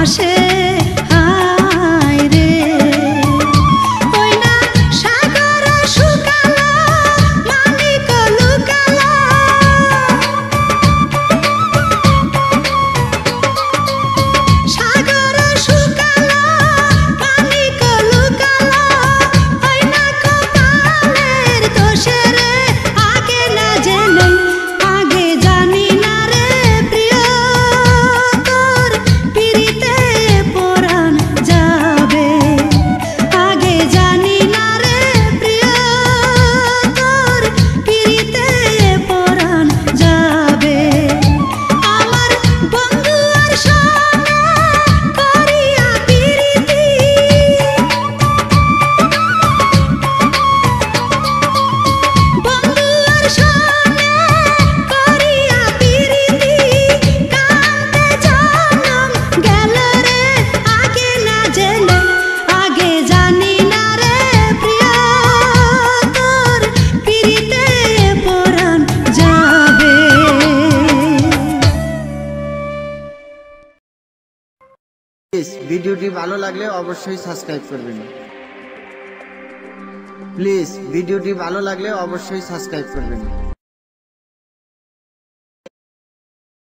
ভাসে হায় রে ওই না সাগর শুকালো মানিক লুকালো সাগর শুকালো মানিক লুকালো ওই না কপালের দোষে রে আগে না জেনে আগে জানি না রে প্রিয় তোর পিরিতে পরাণ যাবে আগে জানি না রে প্রিয় তোর পিরিতে পরাণ যাবে আমার বন্ধু আর সঙ্গে করিয়া পিরিতি বন্ধু আর সঙ্গে করিয়া পিরিতি কান্দে জনম গেল রে আগে না জেনে আগে জানি না রে প্রিয় তোর পিরিতে পরাণ যাবে। প্লিজ ভিডিওটি ভালো লাগলে অবশ্যই সাবস্ক্রাইব করবেন। প্লিজ ভিডিওটি ভালো লাগলে অবশ্যই সাবস্ক্রাইব করবেন।